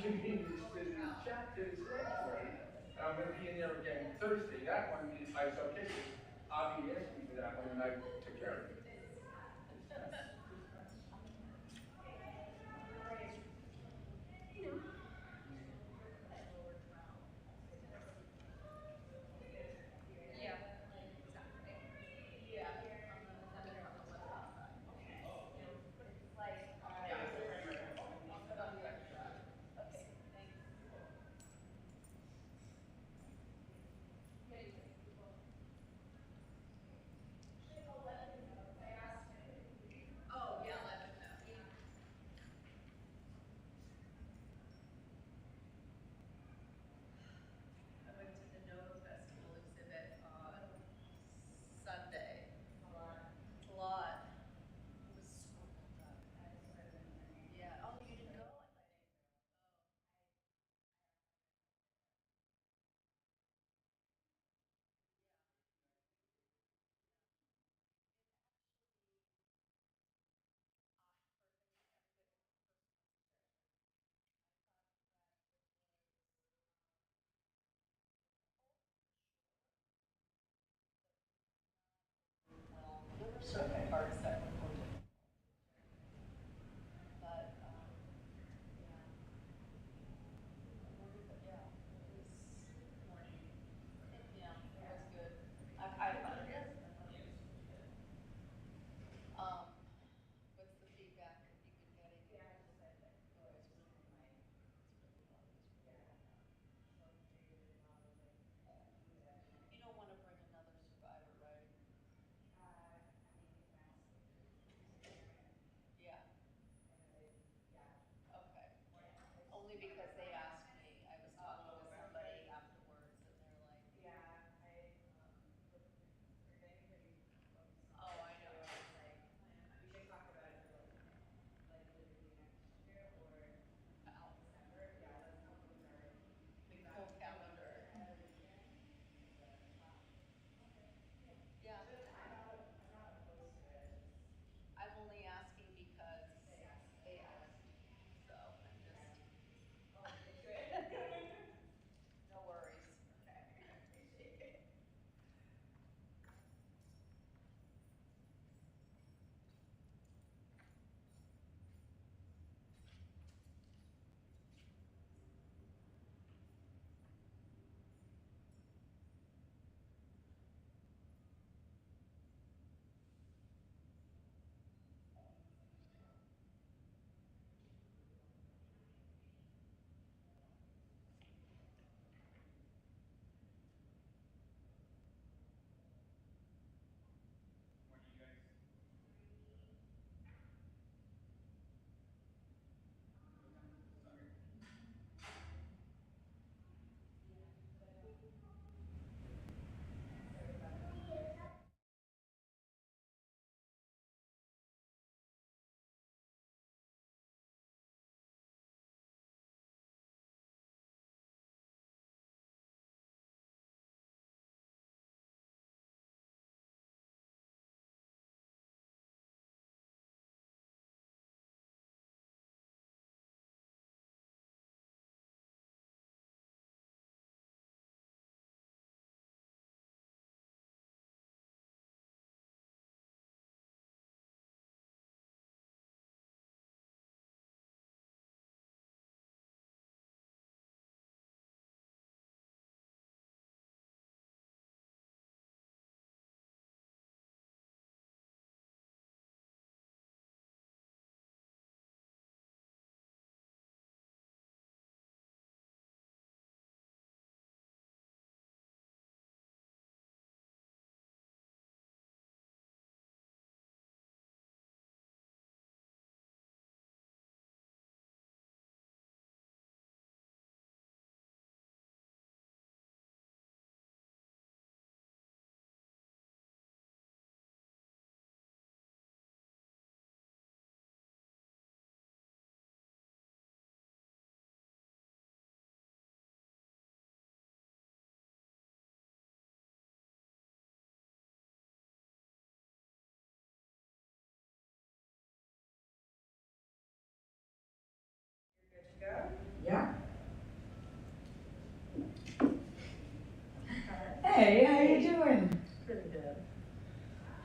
convenience visit chapters next week. And I'm going to be in there again Thursday. That one, I said, okay, Avi asked me for that one, and I took care of it.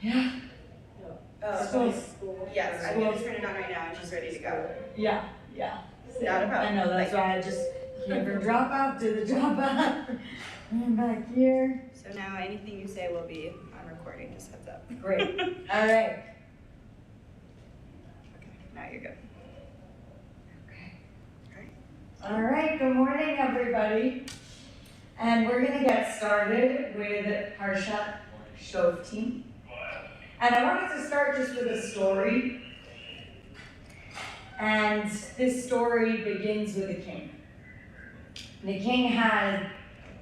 Yeah. School. Yes, I'm going to turn it on right now and she's ready to go. Yeah. Not a problem. I know, that's why I just gave her drop off to the drop off. And back here. So now anything you say will be on recording, just heads up. Great. All right. Okay, now you're good. Okay. All right, good morning, everybody. And we're going to get started with Parsha Shoftim. And I wanted to start just with a story. And this story begins with a king. The king had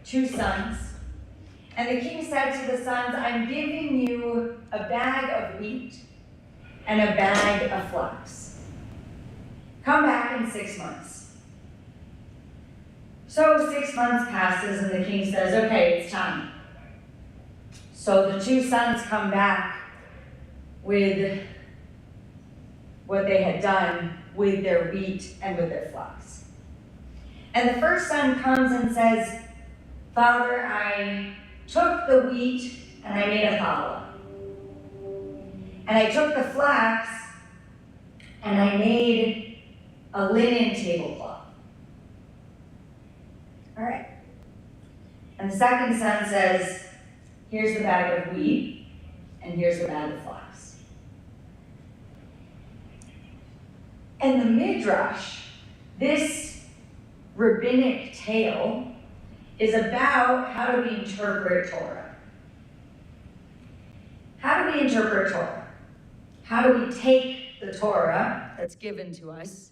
2 sons. And the king said to the sons, I'm giving you a bag of wheat and a bag of flax. Come back in 6 months. So 6 months passes and the king says, okay, it's time. So the 2 sons come back with what they had done with their wheat and with their flax. And the first son comes and says, Father, I took the wheat and I made a challah. And I took the flax and I made a linen tablecloth. All right. And the second son says, here's the bag of wheat and here's the bag of flax. And the Midrash, this rabbinic tale, is about how do we interpret Torah. How do we interpret Torah? How do we take the Torah that's given to us,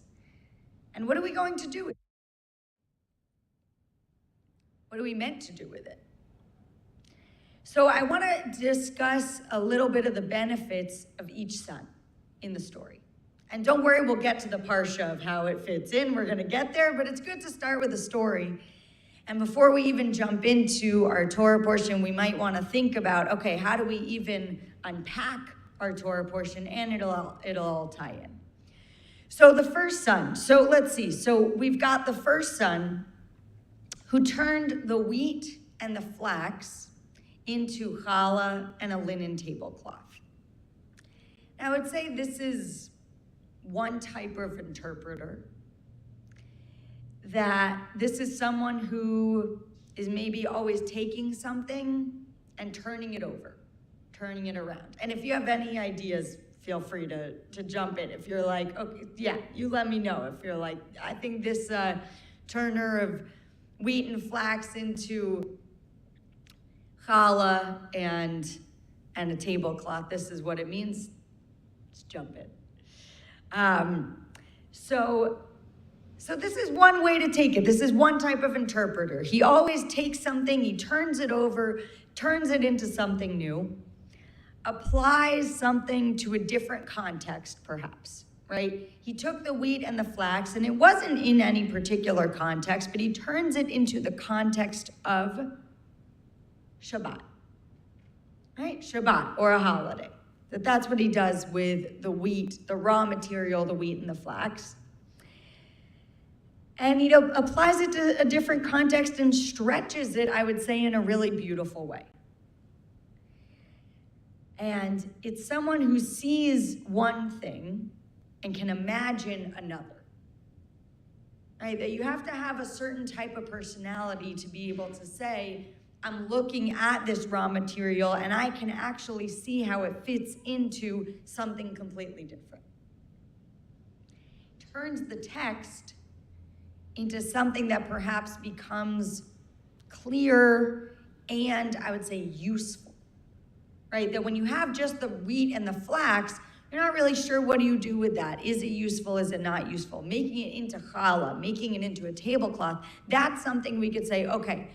and what are we going to do with it? What are we meant to do with it? So I want to discuss a little bit of the benefits of each son in the story. And don't worry, we'll get to the Parsha of how it fits in. We're going to get there, but it's good to start with a story. And before we even jump into our Torah portion, we might want to think about, okay, how do we even unpack our Torah portion, and it'll all tie in. So the first son, so let's see. So we've got the first son who turned the wheat and the flax into challah and a linen tablecloth. Now I would say this is one type of interpreter, that this is someone who is maybe always taking something and turning it over, turning it around. And if you have any ideas, feel free to jump in. If you're like, okay, yeah, you let me know. If you're like, I think this turner of wheat and flax into challah and a tablecloth, this is what it means, just jump in. So this is one way to take it. This is one type of interpreter. He always takes something, he turns it over, turns it into something new, applies something to a different context, perhaps, right? He took the wheat and the flax, and it wasn't in any particular context, but he turns it into the context of Shabbat, right? Shabbat, or a holiday. That's what he does with the wheat, the raw material, the wheat and the flax. And he applies it to a different context and stretches it, I would say, in a really beautiful way. And it's someone who sees one thing and can imagine another. Right? That you have to have a certain type of personality to be able to say, I'm looking at this raw material and I can actually see how it fits into something completely different. Turns the text into something that perhaps becomes clear and, I would say, useful, right? That when you have just the wheat and the flax, you're not really sure what do you do with that. Is it useful? Is it not useful? Making it into challah, making it into a tablecloth, that's something we could say, okay,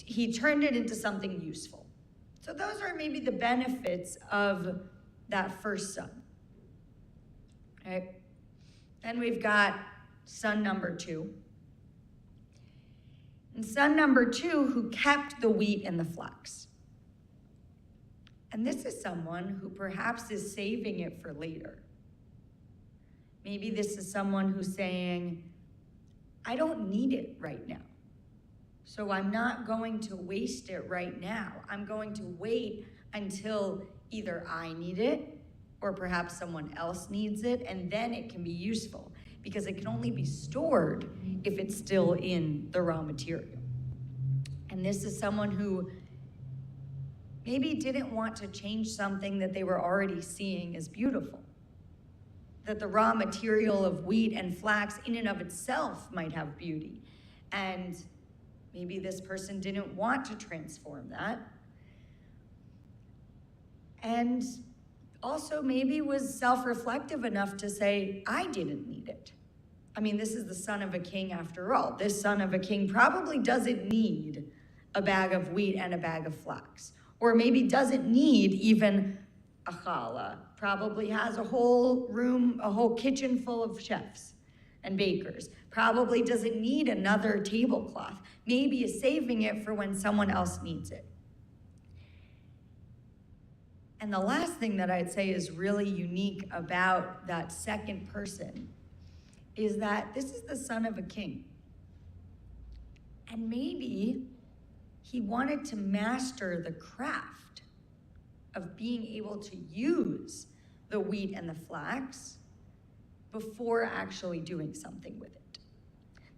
he turned it into something useful. So those are maybe the benefits of that first son. Right? Then we've got son number 2. And son number 2 who kept the wheat and the flax. And this is someone who perhaps is saving it for later. Maybe this is someone who's saying, I don't need it right now. So I'm not going to waste it right now. I'm going to wait until Either I need it, or perhaps someone else needs it, and then it can be useful, because it can only be stored if it's still in the raw material. And this is someone who maybe didn't want to change something that they were already seeing as beautiful. That the raw material of wheat and flax in and of itself might have beauty. And maybe this person didn't want to transform that. And also maybe was self-reflective enough to say, I didn't need it. I mean, this is the son of a king after all. This son of a king probably doesn't need a bag of wheat and a bag of flax. Or maybe doesn't need even a challah. Probably has a whole room, a whole kitchen full of chefs and bakers. Probably doesn't need another tablecloth. Maybe is saving it for when someone else needs it. And the last thing that I'd say is really unique about that second person is that this is the son of a king. And maybe he wanted to master the craft of being able to use the wheat and the flax before actually doing something with it.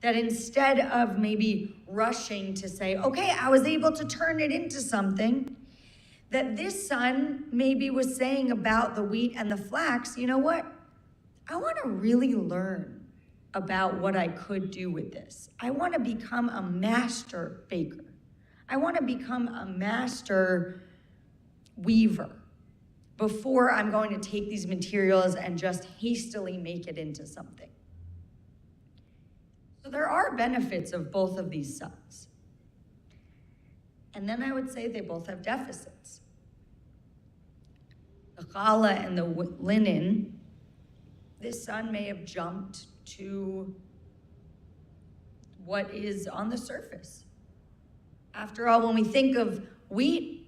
That instead of maybe rushing to say, okay, I was able to turn it into something, that this son maybe was saying about the wheat and the flax, you know what? I want to really learn about what I could do with this. I want to become a master baker. I want to become a master weaver before I'm going to take these materials and just hastily make it into something. So there are benefits of both of these sons. And then I would say they both have deficits. The challah and the linen, this son may have jumped to what is on the surface. After all, when we think of wheat,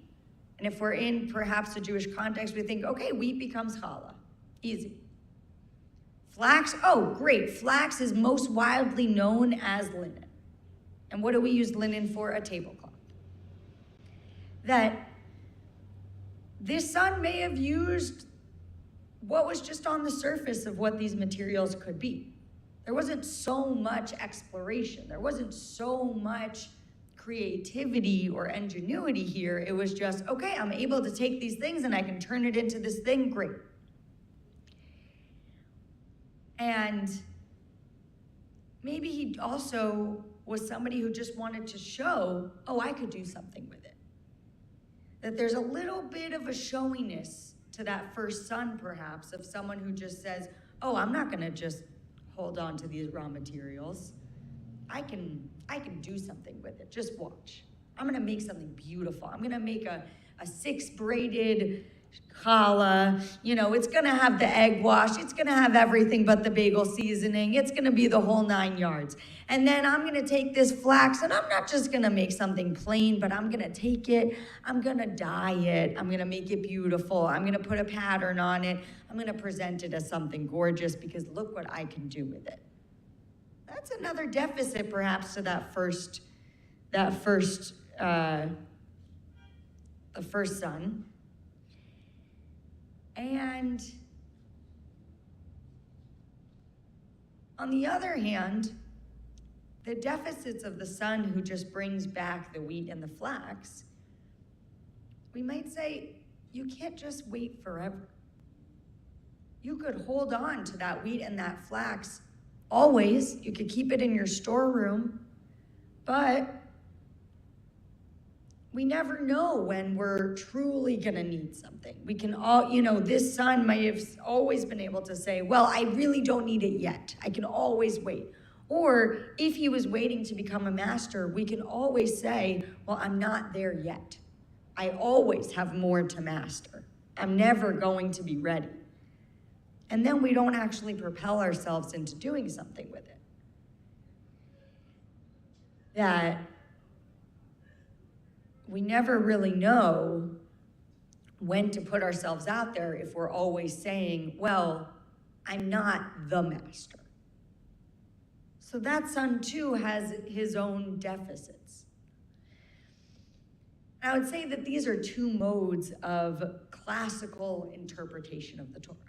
and if we're in perhaps a Jewish context, we think, okay, wheat becomes challah. Easy. Flax, oh, great. Flax is most widely known as linen. And what do we use linen for? A tablecloth. That this son may have used what was just on the surface of what these materials could be. There wasn't so much exploration. There wasn't so much creativity or ingenuity here. It was just, okay, I'm able to take these things and I can turn it into this thing, great. And maybe he also was somebody who just wanted to show, oh, I could do something with it. That there's a little bit of a showiness to that first son, perhaps, of someone who just says, oh, I'm not gonna just hold on to these raw materials. I can do something with it, just watch. I'm gonna make something beautiful. I'm gonna make a 6-braided challah. You know, it's gonna have the egg wash. It's gonna have everything but the bagel seasoning. It's gonna be the whole 9 yards. And then I'm gonna take this flax and I'm not just gonna make something plain, but I'm gonna take it, I'm gonna dye it, I'm gonna make it beautiful, I'm gonna put a pattern on it, I'm gonna present it as something gorgeous because look what I can do with it. That's another deficit perhaps to the first son. And on the other hand, the deficits of the son who just brings back the wheat and the flax, we might say, you can't just wait forever. You could hold on to that wheat and that flax always. You could keep it in your storeroom, but we never know when we're truly gonna need something. We can all, this son might have always been able to say, well, I really don't need it yet. I can always wait. Or if he was waiting to become a master, we can always say, well, I'm not there yet. I always have more to master. I'm never going to be ready. And then we don't actually propel ourselves into doing something with it. That we never really know when to put ourselves out there if we're always saying, well, I'm not the master. So that son too has his own deficits. And I would say that these are two modes of classical interpretation of the Torah.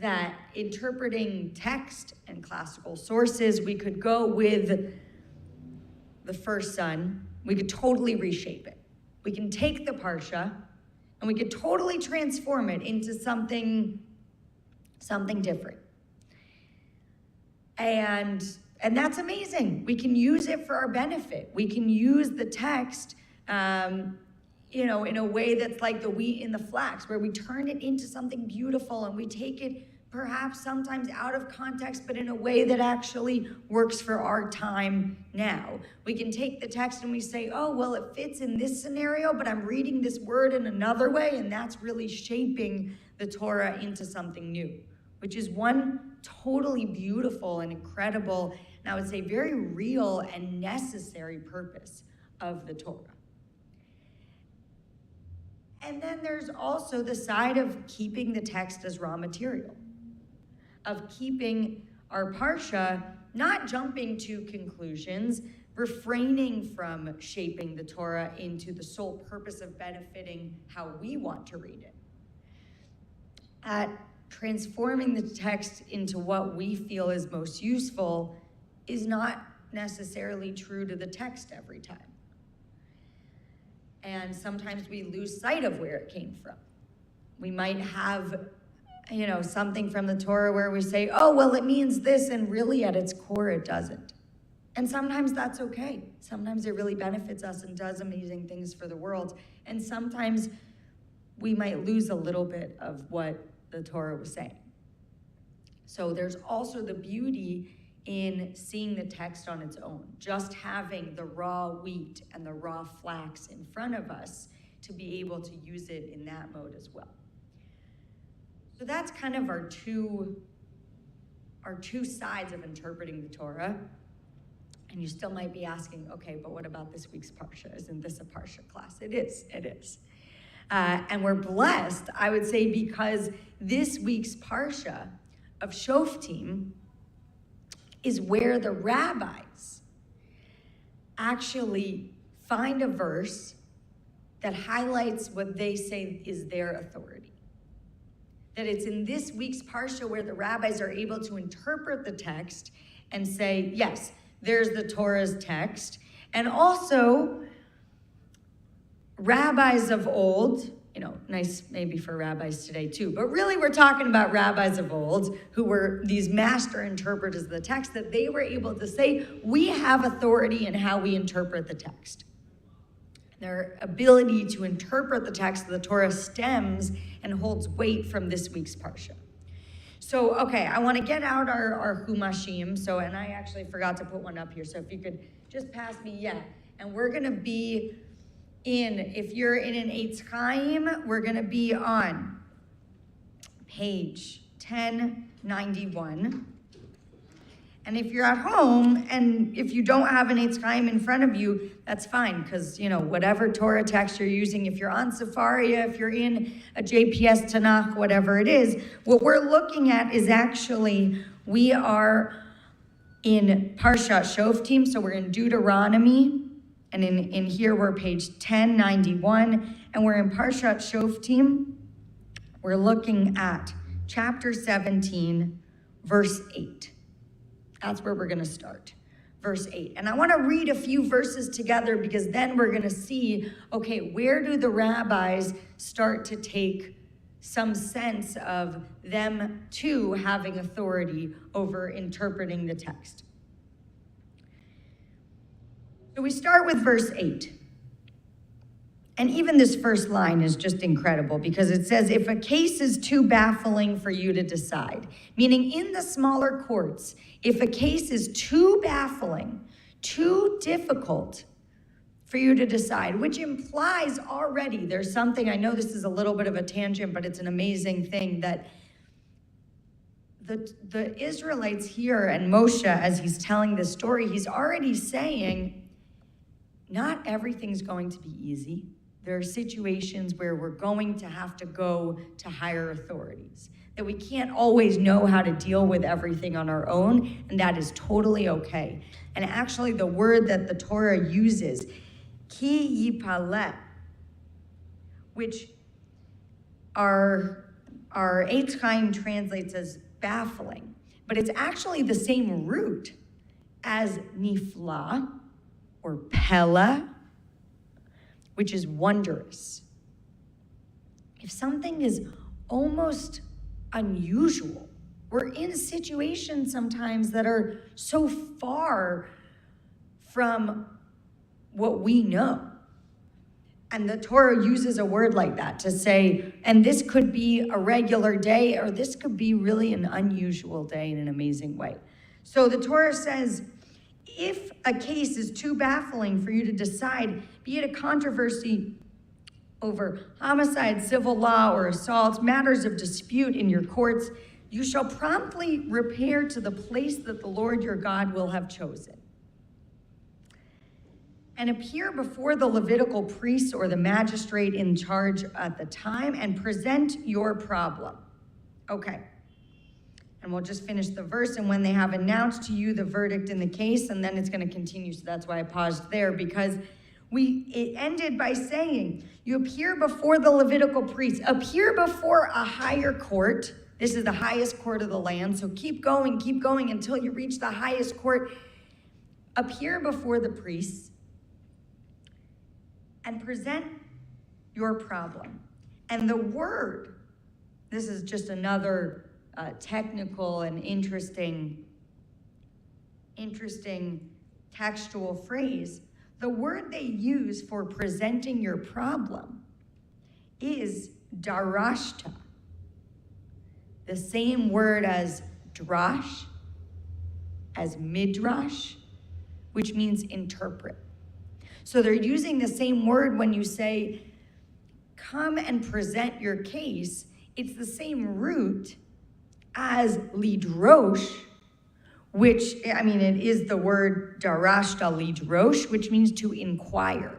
That interpreting text and classical sources, we could go with the first son, we could totally reshape it. We can take the Parsha and we could totally transform it into something different. And that's amazing. We can use it for our benefit. We can use the text, in a way that's like the wheat and the flax, where we turn it into something beautiful and we take it perhaps sometimes out of context, but in a way that actually works for our time now. We can take the text and we say, oh, well, it fits in this scenario, but I'm reading this word in another way, and that's really shaping the Torah into something new, which is one totally beautiful and incredible, and I would say very real and necessary purpose of the Torah. And then there's also the side of keeping the text as raw material, of keeping our Parsha, not jumping to conclusions, refraining from shaping the Torah into the sole purpose of benefiting how we want to read it. At transforming the text into what we feel is most useful is not necessarily true to the text every time. And sometimes we lose sight of where it came from. We might have, something from the Torah where we say, oh, well, it means this, and really at its core, it doesn't. And sometimes that's okay. Sometimes it really benefits us and does amazing things for the world. And sometimes we might lose a little bit of what the Torah was saying. So there's also the beauty in seeing the text on its own, just having the raw wheat and the raw flax in front of us to be able to use it in that mode as well. So that's kind of our two sides of interpreting the Torah. And you still might be asking, okay, but what about this week's Parsha? Isn't this a Parsha class? It is. And we're blessed, I would say, because this week's Parsha of Shoftim is where the rabbis actually find a verse that highlights what they say is their authority. That it's in this week's Parsha where the rabbis are able to interpret the text and say, yes, there's the Torah's text. And also, rabbis of old, nice maybe for rabbis today too, but really we're talking about rabbis of old who were these master interpreters of the text, that they were able to say, we have authority in how we interpret the text. Their ability to interpret the text of the Torah stems and holds weight from this week's Parsha. So, okay, I want to get out our Humashim, and I actually forgot to put one up here, so if you could just pass me, and we're going to be if you're in an Eitz Chaim, we're going to be on page 1091. And if you're at home, and if you don't have an Eitz Chaim in front of you, that's fine, because, whatever Torah text you're using, if you're on Sefaria, if you're in a JPS Tanakh, whatever it is, what we're looking at is actually, we are in Parshat Shoftim, so we're in Deuteronomy. And in here, we're page 1091, and we're in Parshat Shoftim. We're looking at chapter 17, verse 8. That's where we're going to start, verse 8. And I want to read a few verses together, because then we're going to see, okay, where do the rabbis start to take some sense of them too having authority over interpreting the text. So we start with verse 8. And even this first line is just incredible, because it says, if a case is too baffling for you to decide, meaning in the smaller courts, if a case is too baffling, too difficult for you to decide, which implies already there's something, I know this is a little bit of a tangent, but it's an amazing thing, that the Israelites here, and Moshe, as he's telling this story, he's already saying, not everything's going to be easy. There are situations where we're going to have to go to higher authorities, that we can't always know how to deal with everything on our own, and that is totally okay. And actually, the word that the Torah uses ki yipaleh, which our Eitz Chaim translates as baffling, but it's actually the same root as nifla or pella, which is wondrous. If something is almost unusual, we're in situations sometimes that are so far from what we know. And the Torah uses a word like that to say, and this could be a regular day, or this could be really an unusual day in an amazing way. So the Torah says, if a case is too baffling for you to decide, be it a controversy over homicide, civil law, or assault, matters of dispute in your courts, you shall promptly repair to the place that the Lord your God will have chosen, and appear before the Levitical priest or the magistrate in charge at the time and present your problem. Okay. And we'll just finish the verse. And when they have announced to you the verdict in the case, and then it's going to continue. So that's why I paused there, because it ended by saying, you appear before the Levitical priest, appear before a higher court. This is the highest court of the land. So keep going until you reach the highest court. Appear before the priests and present your problem. And the word, this is just another technical and interesting textual phrase. The word they use for presenting your problem is darashta, the same word as drash, as midrash, which means interpret. So they're using the same word when you say, come and present your case. It's the same root as lidrosh, which, it is the word darashta lidrosh, which means to inquire.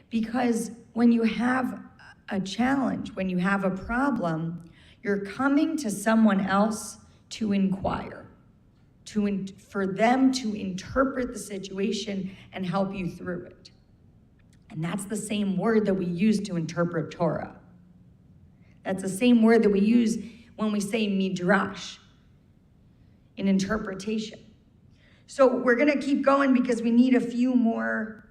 Because when you have a challenge, when you have a problem, you're coming to someone else to inquire, for them to interpret the situation and help you through it. And that's the same word that we use to interpret Torah. That's the same word that we use when we say midrash in interpretation. So we're going to keep going because we need a few more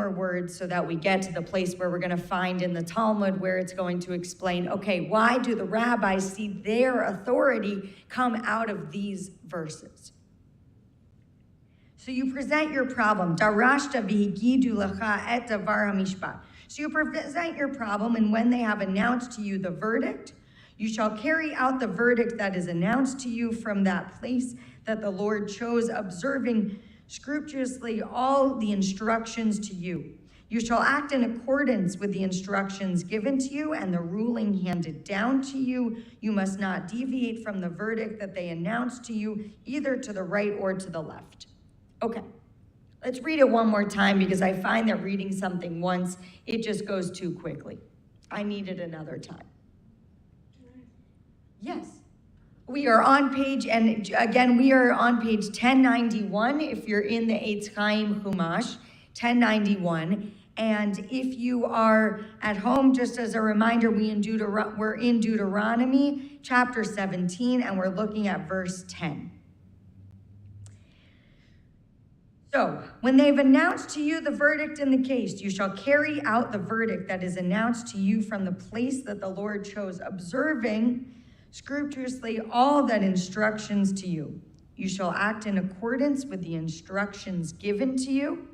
words so that we get to the place where we're going to find in the Talmud where it's going to explain, okay, why do the rabbis see their authority come out of these verses? So you present your problem. Darashta v'higidu lecha et davar hamishpat. So you present your problem, and when they have announced to you the verdict, you shall carry out the verdict that is announced to you from that place that the Lord chose, observing scrupulously all the instructions to you. You shall act in accordance with the instructions given to you and the ruling handed down to you. You must not deviate from the verdict that they announced to you, either to the right or to the left. Okay, let's read it one more time because I find that reading something once, it just goes too quickly. I need it another time. Yes. We are on page 1091 if you're in the Eitz Chaim Chumash, 1091. And if you are at home, just as a reminder, we're in Deuteronomy chapter 17, and we're looking at verse 10. So, when they've announced to you the verdict in the case, you shall carry out the verdict that is announced to you from the place that the Lord chose, observing scrupulously all that instructions to you. You shall act in accordance with the instructions given to you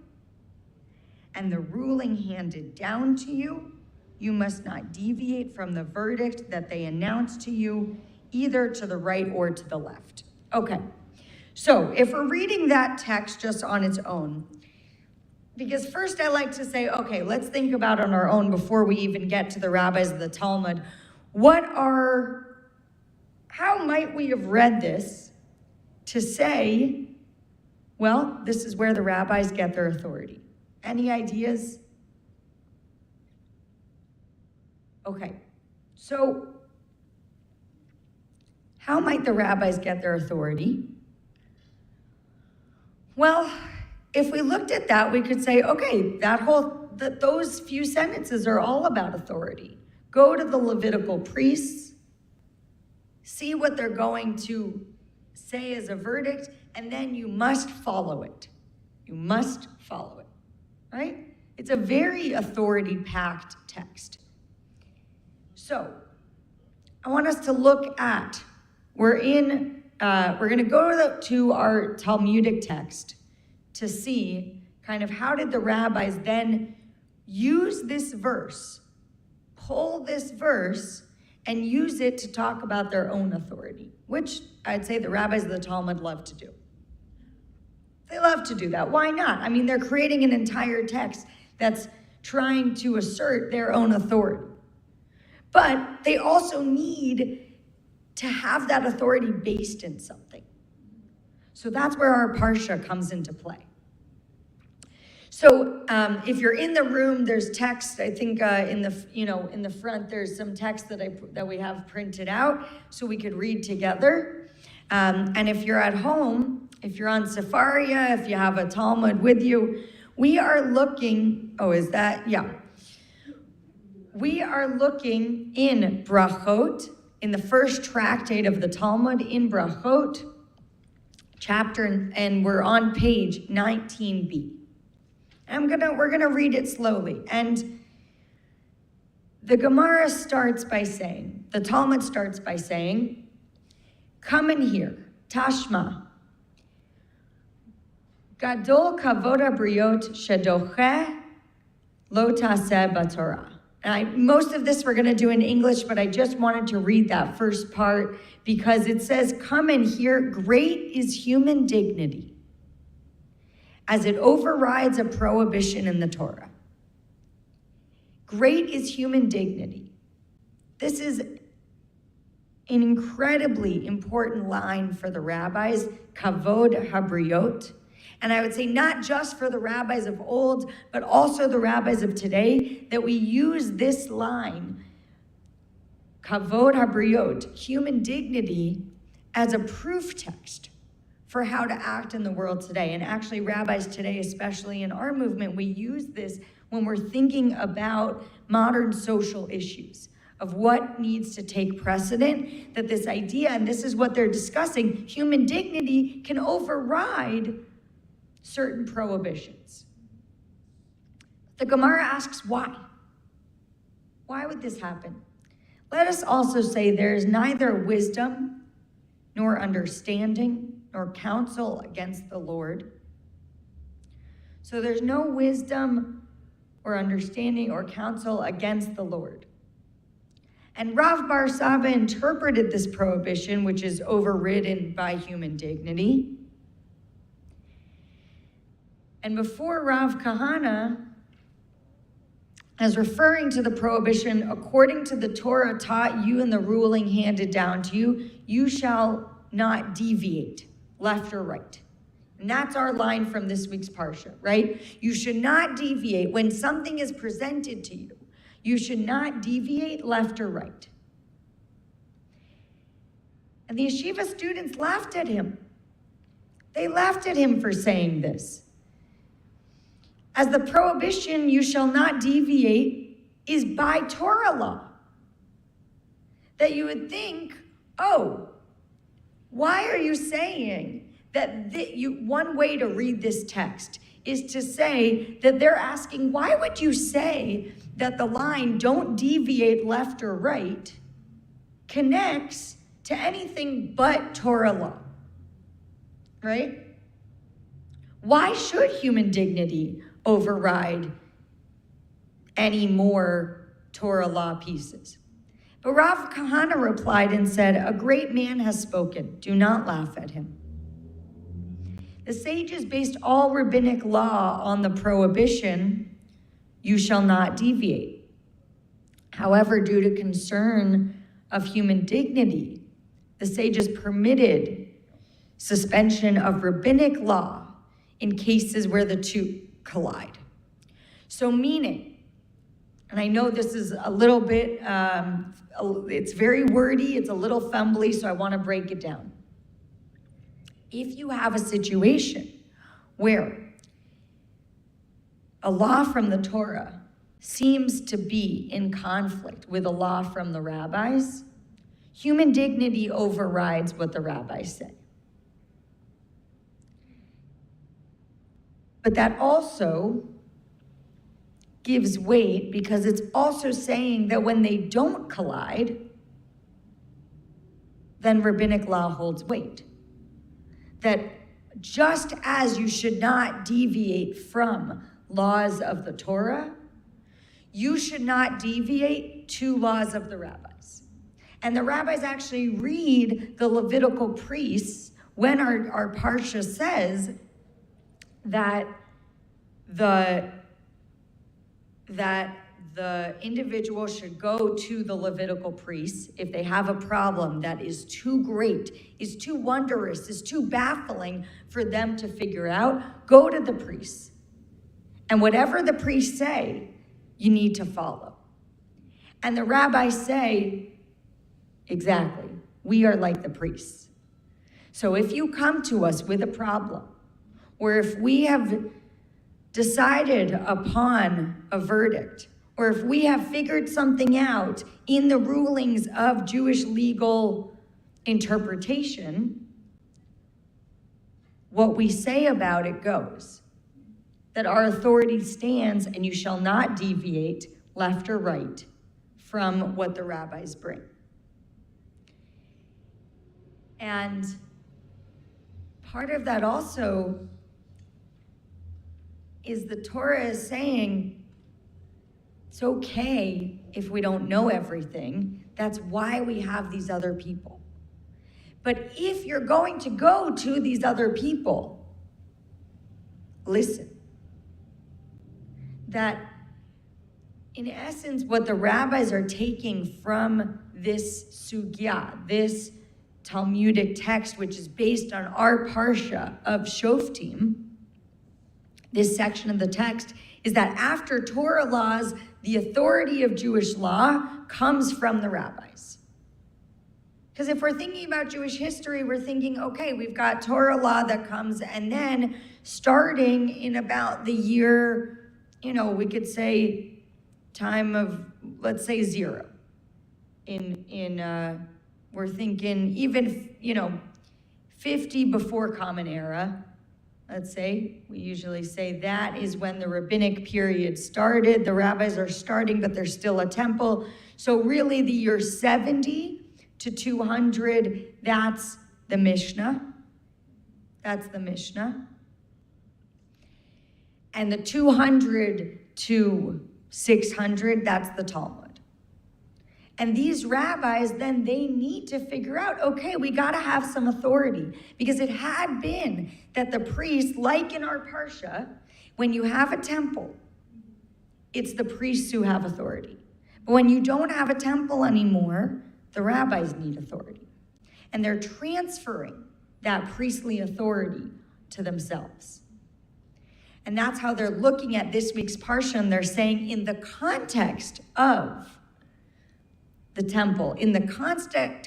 and the ruling handed down to you. You must not deviate from the verdict that they announce to you, either to the right or to the left. Okay, so if we're reading that text just on its own, because first I like to say, okay, let's think about on our own before we even get to the rabbis of the Talmud. How might we have read this to say, well, this is where the rabbis get their authority? Any ideas? Okay, so how might the rabbis get their authority? Well, if we looked at that, we could say, okay, those few sentences are all about authority. Go to the Levitical priests, see what they're going to say as a verdict, and then you must follow it. You must follow it, right? It's a very authority-packed text. So, I want us to look at, we're going to go to our Talmudic text to see kind of how did the rabbis then use this verse, pull this verse, and use it to talk about their own authority, which I'd say the rabbis of the Talmud love to do. They love to do that. Why not? I mean, they're creating an entire text that's trying to assert their own authority. But they also need to have that authority based in something. So that's where our Parsha comes into play. So if you're in the room, there's text. I think in the front there's some text that we have printed out so we could read together. And if you're at home, if you're on Sefaria, if you have a Talmud with you, we are looking. We are looking in Brachot, in the first tractate of the Talmud in Brachot, chapter, and we're on page 19b. We're gonna read it slowly. And the Gemara starts by saying, the Talmud starts by saying, come in here, Tashma. Gadol kavod habriot shedoche lo taseh b'Torah. And most of this we're going to do in English, but I just wanted to read that first part because it says, come and hear, great is human dignity as it overrides a prohibition in the Torah. Great is human dignity. This is an incredibly important line for the rabbis, kavod habriot. And I would say not just for the rabbis of old, but also the rabbis of today, that we use this line, kavod habriot, human dignity, as a proof text for how to act in the world today. And actually, rabbis today, especially in our movement, we use this when we're thinking about modern social issues of what needs to take precedent, that this idea, and this is what they're discussing, human dignity can override certain prohibitions. The Gemara asks why? Why would this happen? Let us also say there is neither wisdom nor understanding nor counsel against the Lord. So there's no wisdom or understanding or counsel against the Lord. And Rav Bar Saba interpreted this prohibition, which is overridden by human dignity. And before Rav Kahana, as referring to the prohibition, according to the Torah taught you and the ruling handed down to you, you shall not deviate left or right. And that's our line from this week's Parsha, right? You should not deviate when something is presented to you. You should not deviate left or right. And the yeshiva students laughed at him. They laughed at him for saying this. As the prohibition, you shall not deviate, is by Torah law. That you would think, oh, why are you saying that one way to read this text is to say that they're asking, why would you say that the line, don't deviate left or right, connects to anything but Torah law, right? Why should human dignity override any more Torah law pieces? But Rav Kahana replied and said, a great man has spoken. Do not laugh at him. The sages based all rabbinic law on the prohibition, you shall not deviate. However, due to concern of human dignity, the sages permitted suspension of rabbinic law in cases where the two collide. So meaning, and I know this is a little bit, it's very wordy, it's a little fumbly, so I want to break it down. If you have a situation where a law from the Torah seems to be in conflict with a law from the rabbis, human dignity overrides what the rabbis say. But that also gives weight because it's also saying that when they don't collide, then rabbinic law holds weight. That just as you should not deviate from laws of the Torah, you should not deviate to laws of the rabbis. And the rabbis actually read the Levitical priests when our Parsha says that the individual should go to the Levitical priests if they have a problem that is too great, is too wondrous, is too baffling for them to figure out. Go to the priests. And whatever the priests say, you need to follow. And the rabbis say, exactly, we are like the priests. So if you come to us with a problem, or if we have decided upon a verdict, or if we have figured something out in the rulings of Jewish legal interpretation, what we say about it goes. That our authority stands and you shall not deviate left or right from what the rabbis bring. And part of that also is the Torah is saying, it's okay if we don't know everything. That's why we have these other people. But if you're going to go to these other people, listen. That in essence, what the rabbis are taking from this sugya, this Talmudic text, which is based on our Parsha of Shoftim, this section of the text, is that after Torah laws, the authority of Jewish law comes from the rabbis. Because if we're thinking about Jewish history, we're thinking, okay, we've got Torah law that comes, and then starting in about the year, we could say time of, let's say 0. We're thinking even, 50 before Common Era, let's say. We usually say that is when the rabbinic period started. The rabbis are starting, but there's still a temple. So really the year 70 to 200, that's the Mishnah. That's the Mishnah. And the 200 to 600, that's the Talmud. And these rabbis, then they need to figure out, okay, we got to have some authority. Because it had been that the priests, like in our Parsha, when you have a temple, it's the priests who have authority. But when you don't have a temple anymore, the rabbis need authority. And they're transferring that priestly authority to themselves. And that's how they're looking at this week's Parsha, and they're saying in the context of the temple, in the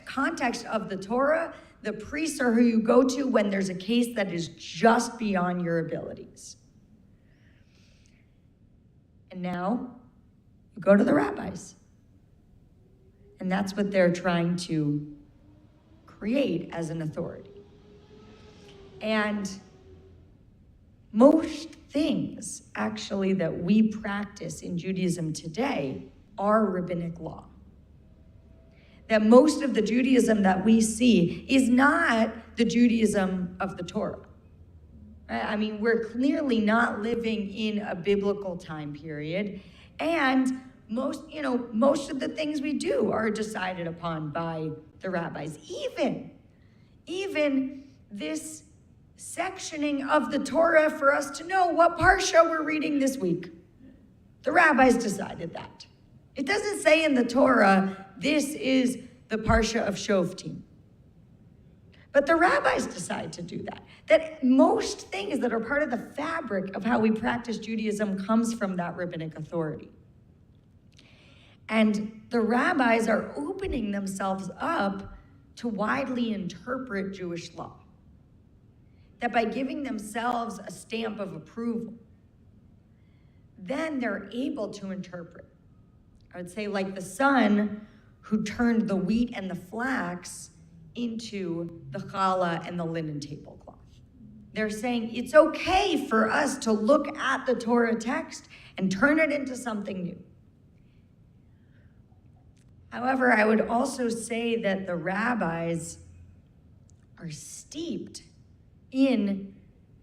context of the Torah, the priests are who you go to when there's a case that is just beyond your abilities. And now you go to the rabbis. And that's what they're trying to create as an authority. And most things, actually, that we practice in Judaism today are rabbinic law. That most of the Judaism that we see is not the Judaism of the Torah. Right? I mean, we're clearly not living in a biblical time period, and most of the things we do are decided upon by the rabbis. Even this sectioning of the Torah for us to know what Parsha we're reading this week. The rabbis decided that. It doesn't say in the Torah, this is the Parsha of Shoftim. But the rabbis decide to do that. That most things that are part of the fabric of how we practice Judaism comes from that rabbinic authority. And the rabbis are opening themselves up to widely interpret Jewish law. That by giving themselves a stamp of approval, then they're able to interpret. I would say like the son who turned the wheat and the flax into the challah and the linen tablecloth. They're saying it's okay for us to look at the Torah text and turn it into something new. However, I would also say that the rabbis are steeped in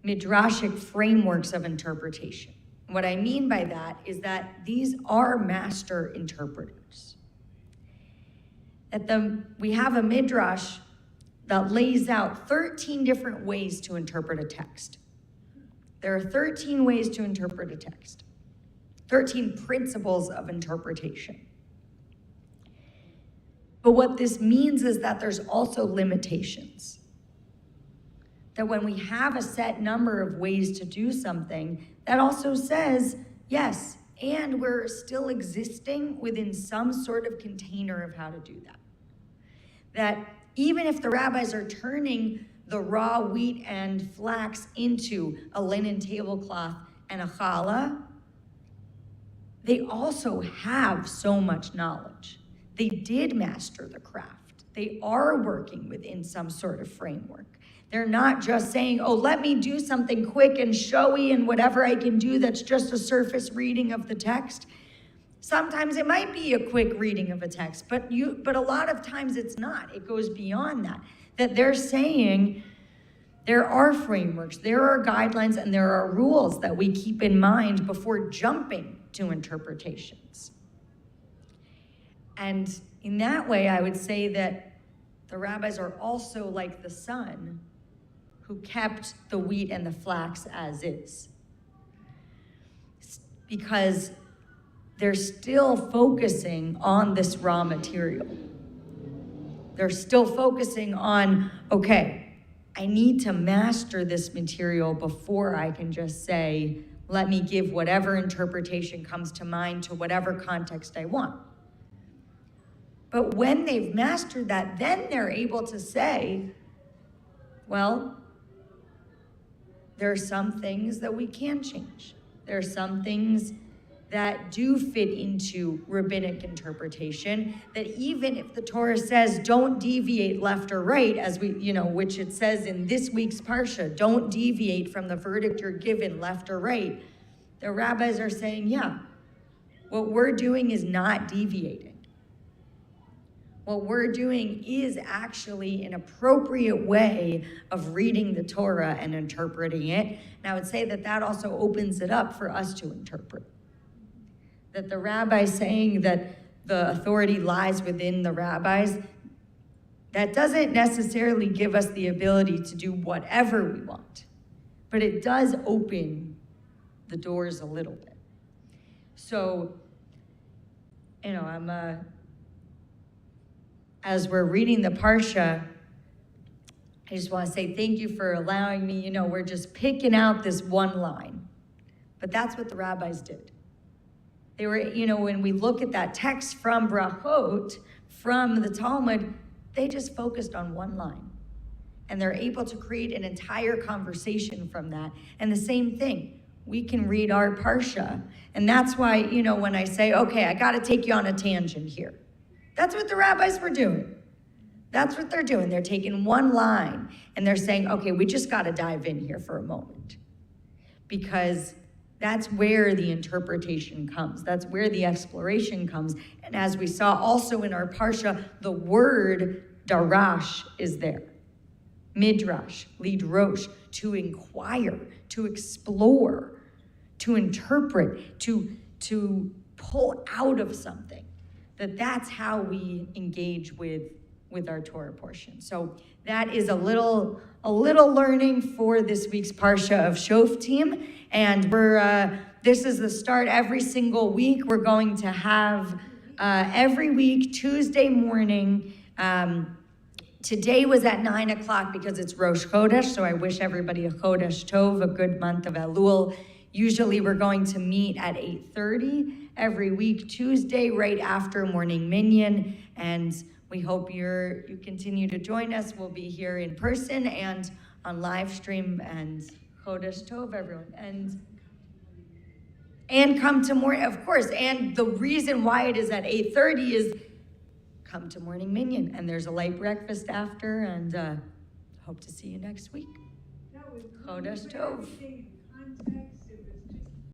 midrashic frameworks of interpretation. What I mean by that is that these are master interpreters. We have a midrash that lays out 13 different ways to interpret a text. There are 13 ways to interpret a text, 13 principles of interpretation. But what this means is that there's also limitations. That when we have a set number of ways to do something, that also says, yes, and we're still existing within some sort of container of how to do that. That even if the rabbis are turning the raw wheat and flax into a linen tablecloth and a challah, they also have so much knowledge. They did master the craft. They are working within some sort of framework. They're not just saying, oh, let me do something quick and showy and whatever I can do that's just a surface reading of the text. Sometimes it might be a quick reading of a text, but a lot of times it's not. It goes beyond that. That they're saying there are frameworks, there are guidelines, and there are rules that we keep in mind before jumping to interpretations. And in that way, I would say that the rabbis are also like the son who kept the wheat and the flax as is. Because they're still focusing on this raw material. They're still focusing on, okay, I need to master this material before I can just say, let me give whatever interpretation comes to mind to whatever context I want. But when they've mastered that, then they're able to say, well, there are some things that we can change. There are some things that do fit into rabbinic interpretation, that even if the Torah says don't deviate left or right, as which it says in this week's Parsha, don't deviate from the verdict you're given left or right, the rabbis are saying, yeah, what we're doing is not deviating. What we're doing is actually an appropriate way of reading the Torah and interpreting it. And I would say that also opens it up for us to interpret. That the rabbi saying that the authority lies within the rabbis, that doesn't necessarily give us the ability to do whatever we want, but it does open the doors a little bit. So, as we're reading the Parsha, I just want to say thank you for allowing me, we're just picking out this one line. But that's what the rabbis did. They were, when we look at that text from Brachot, from the Talmud, they just focused on one line. And they're able to create an entire conversation from that. And the same thing, we can read our Parsha. And that's why, when I say, okay, I got to take you on a tangent here. That's what the rabbis were doing. That's what they're doing. They're taking one line and they're saying, okay, we just got to dive in here for a moment. Because that's where the interpretation comes. That's where the exploration comes. And as we saw also in our Parsha, the word darash is there. Midrash, lidrosh, to inquire, to explore, to interpret, to pull out of something. That's how we engage with our Torah portion. So that is a little learning for this week's Parsha of Shoftim. And this is the start every single week. We're going to have every week, Tuesday morning. Today was at 9 o'clock because it's Rosh Chodesh, so I wish everybody a Chodesh Tov, a good month of Elul. Usually we're going to meet at 8:30 every week, Tuesday, right after morning minyan. And we hope you continue to join us. We'll be here in person and on live stream. And Chodesh Tov, everyone. And And come to morning, of course, and the reason why it is at 8:30 is come to morning minyan, and there's a light breakfast after, and hope to see you next week. That was Chodesh put Tov. everything in context. It was just